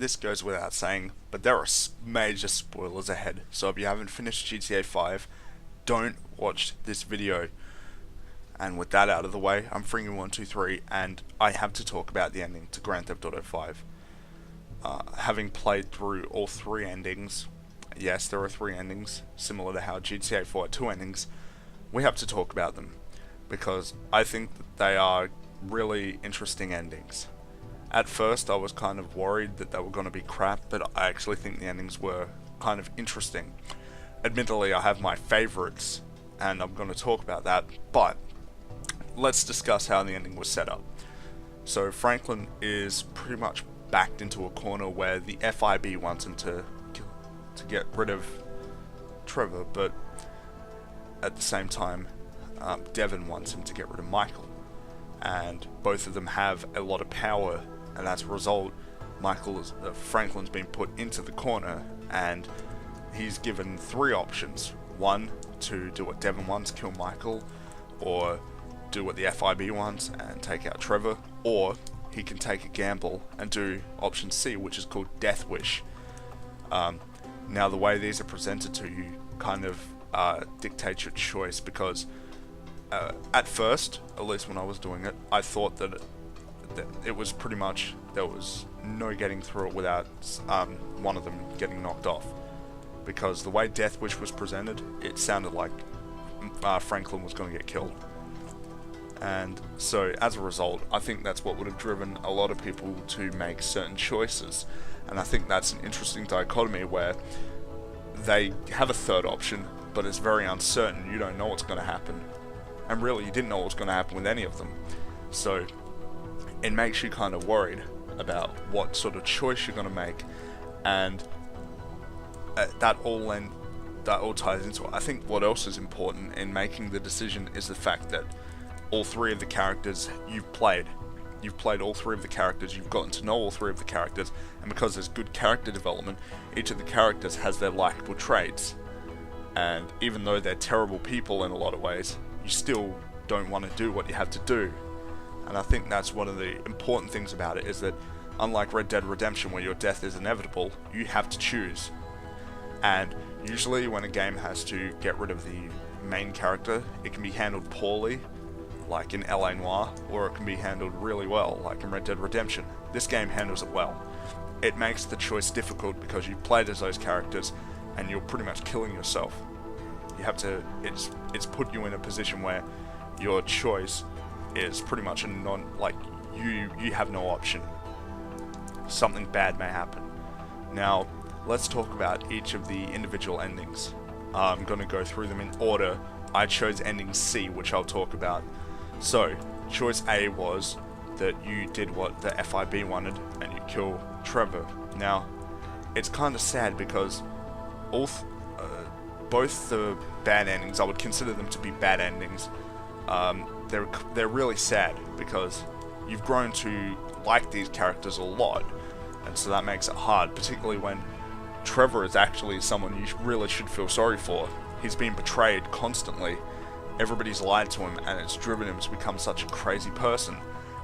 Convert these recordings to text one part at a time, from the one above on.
this goes without saying, but there are major spoilers ahead. So if you haven't finished GTA 5, don't watch this video. And with that out of the way, I'm Fringy123, and I have to talk about the ending to Grand Theft Auto 5. Having played through all three endings, yes, there are three endings, similar to how GTA 4 had two endings, we have to talk about them, because I think that they are really interesting endings. At first I was kind of worried that they were going to be crap, but I actually think the endings were kind of interesting. Admittedly, I have my favourites, and I'm going to talk about that, but let's discuss how the ending was set up. So Franklin is pretty much backed into a corner where the FIB wants him to get rid of Trevor, but at the same time Devon wants him to get rid of Michael, and both of them have a lot of power, and as a result Franklin's been put into the corner, and he's given three options. One, to do what Devon wants, kill Michael, or do what the FIB wants and take out Trevor, or he can take a gamble and do option C, which is called Death Wish. Now the way these are presented to you kind of dictates your choice, because at first, at least when I was doing it, I thought that it was pretty much, there was no getting through it without one of them getting knocked off, because the way Death Wish was presented, it sounded like Franklin was going to get killed. And so as a result, I think that's what would have driven a lot of people to make certain choices, and I think that's an interesting dichotomy where they have a third option, but it's very uncertain. You don't know what's going to happen, and really you didn't know what was going to happen with any of them, so it makes you kind of worried about what sort of choice you're going to make, and that all ties into it. I think what else is important in making the decision is the fact that all three of the characters you've played all three of the characters, you've gotten to know all three of the characters, and because there's good character development, each of the characters has their likable traits, and even though they're terrible people in a lot of ways, you still don't want to do what you have to do. And I think that's one of the important things about it, is that unlike Red Dead Redemption, where your death is inevitable, you have to choose. And usually when a game has to get rid of the main character, it can be handled poorly, like in LA Noire, or it can be handled really well, like in Red Dead Redemption. This game handles it well. It makes the choice difficult because you've played as those characters and you're pretty much killing yourself. You have to, it's put you in a position where your choice is pretty much you have no option. Something bad may happen. Now, let's talk about each of the individual endings. I'm going to go through them in order. I chose ending C, which I'll talk about. So, choice A was that you did what the FIB wanted and you kill Trevor. Now, it's kind of sad because both the bad endings, I would consider them to be bad endings. They're really sad because you've grown to like these characters a lot, and so that makes it hard, particularly when Trevor is actually someone you really should feel sorry for. He's been betrayed constantly. Everybody's lied to him, and it's driven him to become such a crazy person.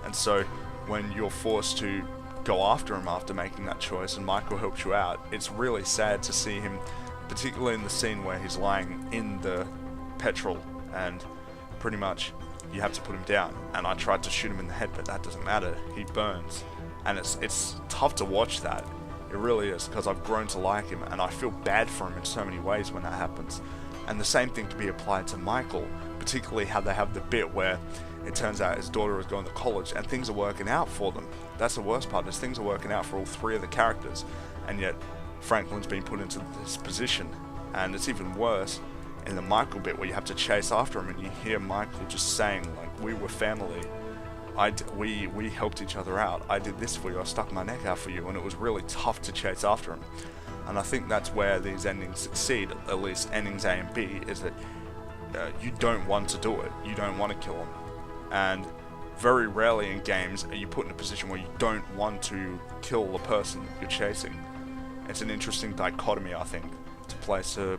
And so when you're forced to go after him after making that choice and Michael helps you out, it's really sad to see him, particularly in the scene where he's lying in the petrol and pretty much you have to put him down. And I tried to shoot him in the head, but that doesn't matter, he burns. And it's tough to watch that. It really is, because I've grown to like him, and I feel bad for him in so many ways when that happens. And the same thing can be applied to Michael, particularly how they have the bit where it turns out his daughter is going to college and things are working out for them. That's the worst part, is things are working out for all three of the characters, and yet Franklin's been put into this position. And it's even worse in the Michael bit where you have to chase after him and you hear Michael just saying, like, we were family, we helped each other out, I did this for you, I stuck my neck out for you, and it was really tough to chase after him. And I think that's where these endings succeed, at least endings A and B, is that you don't want to do it, you don't want to kill him. And very rarely in games are you put in a position where you don't want to kill the person you're chasing. It's an interesting dichotomy, I think, to place a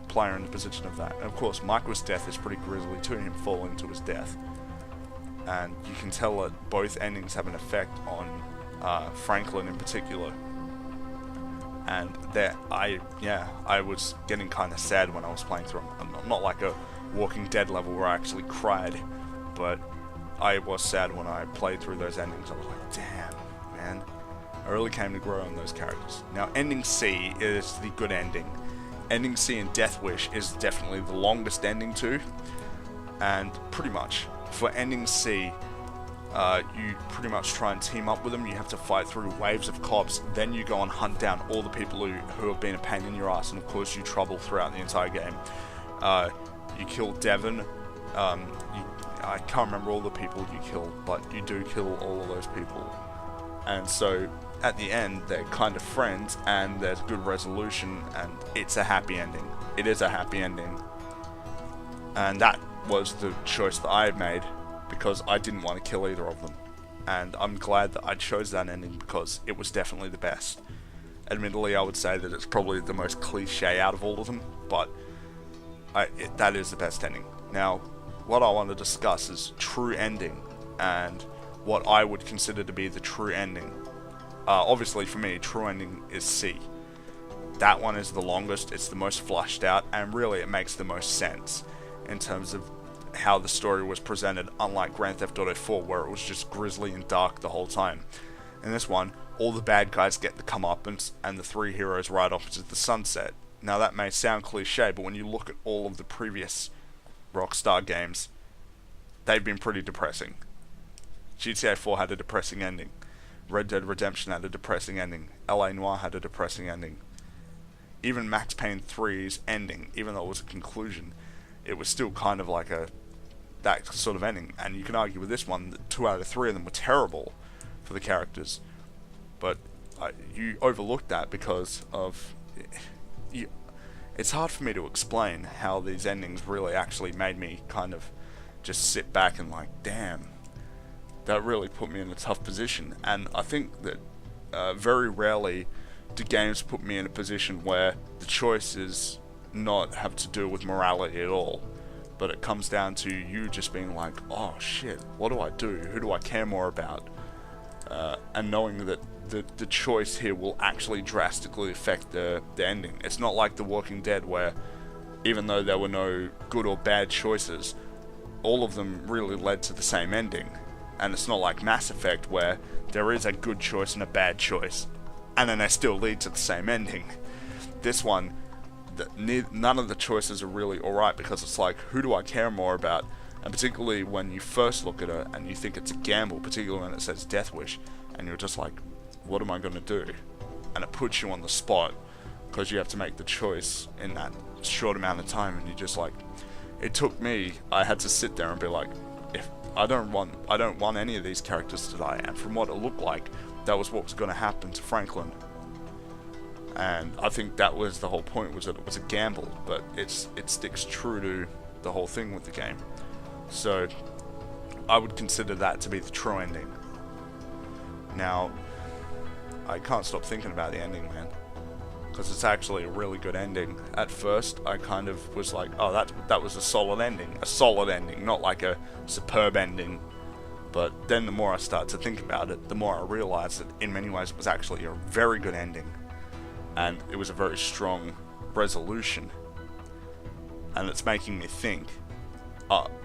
player in the position of that. And of course, Michael's death is pretty grisly too, him falling to his death. And you can tell that both endings have an effect on Franklin in particular. and I was getting kind of sad when I was playing through them. Not like a Walking Dead level where I actually cried, but I was sad when I played through those endings. I was like, damn, man, I really came to grow on those characters. Now, Ending C is the good ending. Ending C in Death Wish is definitely the longest ending too, and pretty much for Ending C, you pretty much try and team up with them. You have to fight through waves of cops, then you go and hunt down all the people who have been a pain in your ass and of course you trouble throughout the entire game. You kill Devon, I can't remember all the people you kill, but you do kill all of those people. And so at the end they're kind of friends and there's good resolution and it's a happy ending. It is a happy ending. And that was the choice that I made, because I didn't want to kill either of them. And I'm glad that I chose that ending because it was definitely the best. Admittedly, I would say that it's probably the most cliche out of all of them, but that is the best ending. Now, what I want to discuss is true ending, and what I would consider to be the true ending. Obviously for me, true ending is C. That one is the longest, it's the most fleshed out, and really it makes the most sense in terms of how the story was presented, unlike Grand Theft Auto 4 where it was just grisly and dark the whole time. In this one, all the bad guys get the comeuppance and the three heroes ride off into the sunset. Now that may sound cliche, but when you look at all of the previous Rockstar games, they've been pretty depressing. GTA 4 had a depressing ending. Red Dead Redemption had a depressing ending. LA Noire had a depressing ending. Even Max Payne 3's ending, even though it was a conclusion, it was still kind of like that sort of ending. And you can argue with this one that 2 out of 3 of them were terrible for the characters, but you overlooked that because of it's hard for me to explain how these endings really actually made me kind of just sit back and like, damn, that really put me in a tough position. And I think that very rarely do games put me in a position where the choices not have to do with morality at all, but it comes down to you just being like, oh shit, what do I do? Who do I care more about? And knowing that the choice here will actually drastically affect the ending. It's not like The Walking Dead where even though there were no good or bad choices, all of them really led to the same ending. And it's not like Mass Effect where there is a good choice and a bad choice, and then they still lead to the same ending. This one, none of the choices are really alright, because it's like, who do I care more about? And particularly when you first look at it and you think it's a gamble, particularly when it says Death Wish, and you're just like, what am I going to do? And it puts you on the spot because you have to make the choice in that short amount of time, and you just like, it took me, I had to sit there and be like, if I don't want any of these characters to die. And from what it looked like, that was what was going to happen to Franklin. And I think that was the whole point, was that it was a gamble, but it sticks true to the whole thing with the game. So I would consider that to be the true ending. Now, I can't stop thinking about the ending, man, because it's actually a really good ending. At first, I kind of was like, oh, that was a solid ending, not like a superb ending. But then the more I started to think about it, the more I realized that in many ways it was actually a very good ending, and it was a very strong resolution, and it's making me think.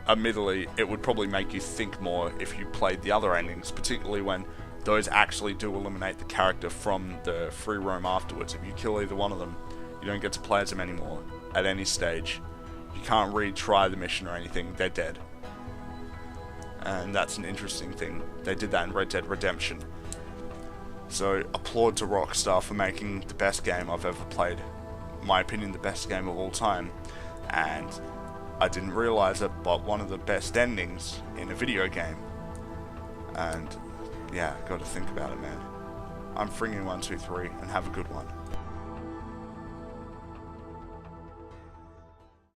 Admittedly, it would probably make you think more if you played the other endings, particularly when those actually do eliminate the character from the free roam afterwards. If you kill either one of them, you don't get to play as them anymore at any stage. You can't retry the mission or anything, they're dead. And that's an interesting thing. They did that in Red Dead Redemption. So applaud to Rockstar for making the best game I've ever played. In my opinion, the best game of all time. And I didn't realize it, but one of the best endings in a video game. And yeah, got to think about it, man. I'm Fringy123, and have a good one.